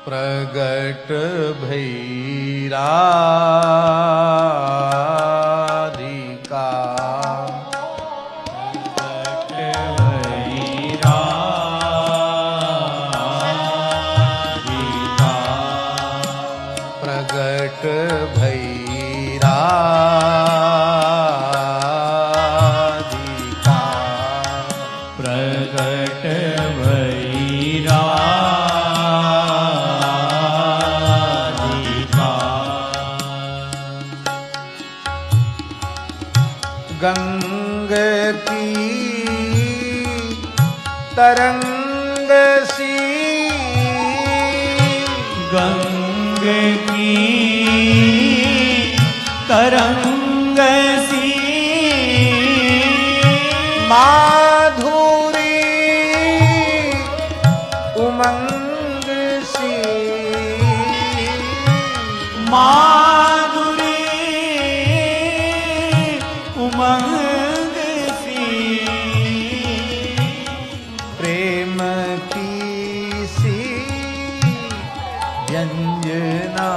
प्रगट भई राधिका प्रगट भई राधिका प्रगट भई राधिका गंग की तरंग सी गंग की तरंग सी माधुरी उमंग सी माधुरी उमंग सी प्रेम की सी व्यंजना